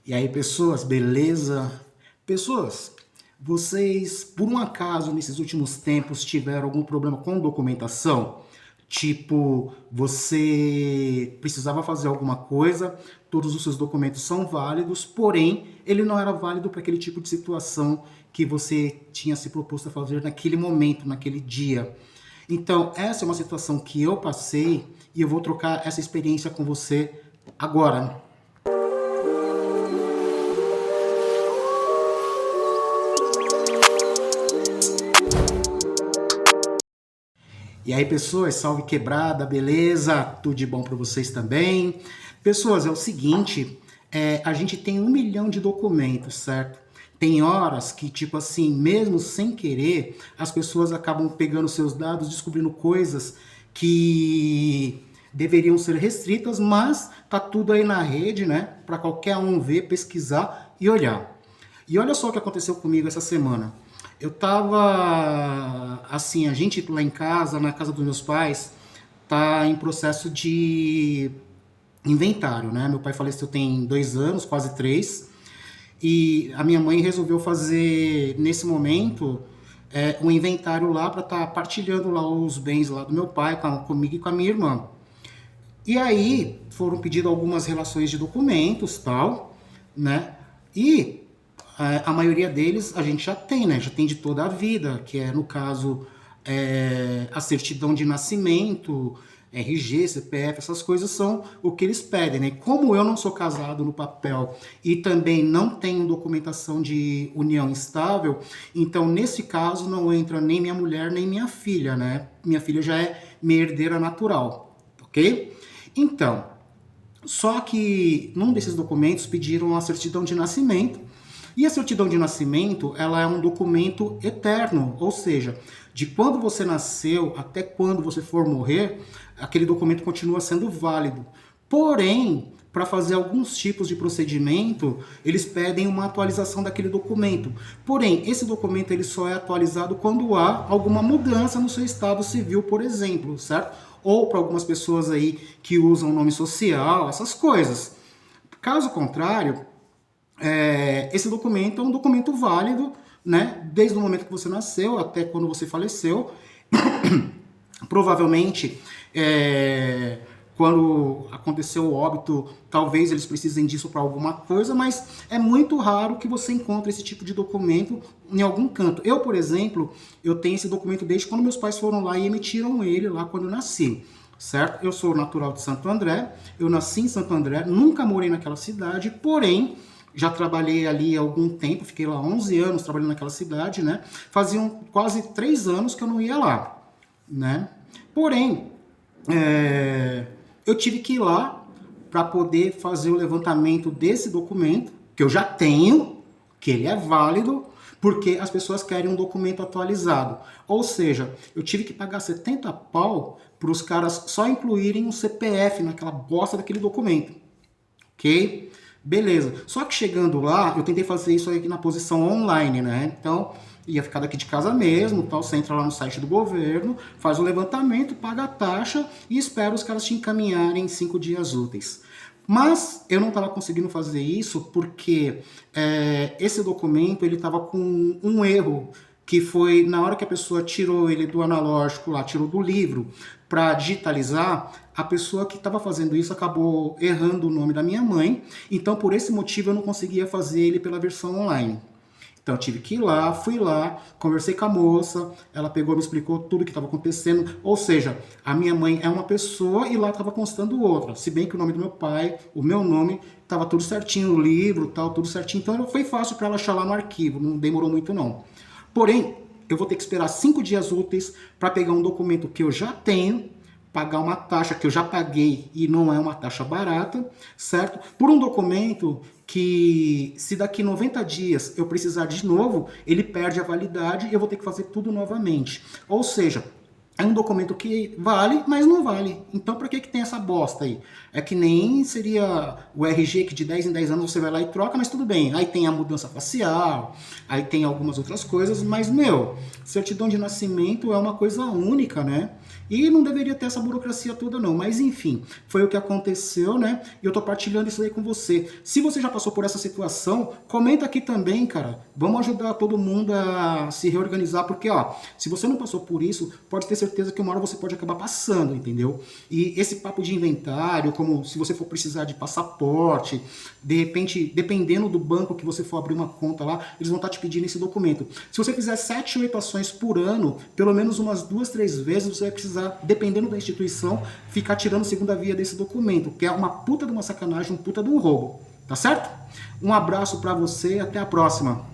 E aí, pessoas, beleza? Pessoas, vocês, por um acaso, nesses últimos tempos, tiveram algum problema com documentação? Tipo, você precisava fazer alguma coisa, todos os seus documentos são válidos, porém, ele não era válido para aquele tipo de situação que você tinha se proposto a fazer naquele momento, naquele dia. Então, essa é uma situação que eu passei e eu vou trocar essa experiência com você agora. E aí, pessoas, salve quebrada, beleza? Tudo de bom para vocês também? Pessoas, é o seguinte, a gente tem 1 milhão de documentos, certo? Tem horas que, tipo assim, mesmo sem querer, as pessoas acabam pegando seus dados, descobrindo coisas que deveriam ser restritas, mas tá tudo aí na rede, né? Para qualquer um ver, pesquisar e olhar. E olha só o que aconteceu comigo essa semana. Eu tava assim, a gente lá em casa, na casa dos meus pais, tá em processo de inventário, né? Meu pai faleceu tem 2 anos, quase três, e a minha mãe resolveu fazer nesse momento um inventário lá para estar partilhando lá os bens lá do meu pai comigo e com a minha irmã. E aí foram pedidas algumas relações de documentos, tal, né? E a maioria deles a gente já tem, né? Já tem de toda a vida, que é, no caso, a certidão de nascimento, RG, CPF, essas coisas são o que eles pedem, né? Como eu não sou casado no papel e também não tenho documentação de união estável, então nesse caso não entra nem minha mulher nem minha filha, né? Minha filha já é minha herdeira natural, ok? Então, só que num desses documentos pediram a certidão de nascimento, e a certidão de nascimento, ela é um documento eterno, ou seja, de quando você nasceu até quando você for morrer, aquele documento continua sendo válido. Porém, para fazer alguns tipos de procedimento, eles pedem uma atualização daquele documento. Porém, esse documento ele só é atualizado quando há alguma mudança no seu estado civil, por exemplo, certo? Ou para algumas pessoas aí que usam nome social, essas coisas. Caso contrário, esse documento é um documento válido, né? Desde o momento que você nasceu até quando você faleceu. Provavelmente, quando aconteceu o óbito, talvez eles precisem disso para alguma coisa, mas é muito raro que você encontre esse tipo de documento em algum canto. Eu, por exemplo, eu tenho esse documento desde quando meus pais foram lá e emitiram ele lá quando eu nasci. Certo? Eu sou natural de Santo André, eu nasci em Santo André, nunca morei naquela cidade, porém, já trabalhei ali há algum tempo, fiquei lá 11 anos trabalhando naquela cidade, né? Faziam quase 3 anos que eu não ia lá, né? Porém, eu tive que ir lá para poder fazer o levantamento desse documento, que eu já tenho, que ele é válido, porque as pessoas querem um documento atualizado. Ou seja, eu tive que pagar 70 pau para os caras só incluírem um CPF naquela bosta daquele documento. Ok? Beleza. Só que chegando lá, eu tentei fazer isso aqui na posição online, né? Então, ia ficar daqui de casa mesmo, tal. Você entra lá no site do governo, faz o levantamento, paga a taxa e espera os caras te encaminharem em 5 dias úteis. Mas eu não estava conseguindo fazer isso porque esse documento ele estava com um erro, que foi na hora que a pessoa tirou ele do analógico lá, tirou do livro para digitalizar, a pessoa que estava fazendo isso acabou errando o nome da minha mãe, então por esse motivo eu não conseguia fazer ele pela versão online. Então eu tive que ir lá, fui lá, conversei com a moça, ela pegou e me explicou tudo o que estava acontecendo, ou seja, a minha mãe é uma pessoa e lá estava constando outra, se bem que o nome do meu pai, o meu nome, estava tudo certinho no livro, tal, tudo certinho, então foi fácil para ela achar lá no arquivo, não demorou muito não. Porém, eu vou ter que esperar 5 dias úteis para pegar um documento que eu já tenho, pagar uma taxa que eu já paguei e não é uma taxa barata, certo? Por um documento que, se daqui 90 dias eu precisar de novo, ele perde a validade e eu vou ter que fazer tudo novamente. Ou seja, É um documento que vale, mas não vale. Então, para que tem essa bosta aí? É que nem seria o RG, que de 10 em 10 anos você vai lá e troca, mas tudo bem. Aí tem a mudança facial, aí tem algumas outras coisas, mas, meu, certidão de nascimento é uma coisa única, né? E não deveria ter essa burocracia toda, não. Mas, enfim, foi o que aconteceu, né? E eu tô partilhando isso aí com você. Se você já passou por essa situação, comenta aqui também, cara. Vamos ajudar todo mundo a se reorganizar, porque, ó, se você não passou por isso, pode ter certeza que uma hora você pode acabar passando, entendeu? E esse papo de inventário, como se você for precisar de passaporte, de repente, dependendo do banco que você for abrir uma conta lá, eles vão estar te pedindo esse documento. Se você fizer 7, 8 ações por ano, pelo menos umas 2, 3 vezes, você vai precisar, dependendo da instituição, ficar tirando segunda via desse documento, que é uma puta de uma sacanagem, um puta de um roubo. Tá certo? Um abraço pra você e até a próxima.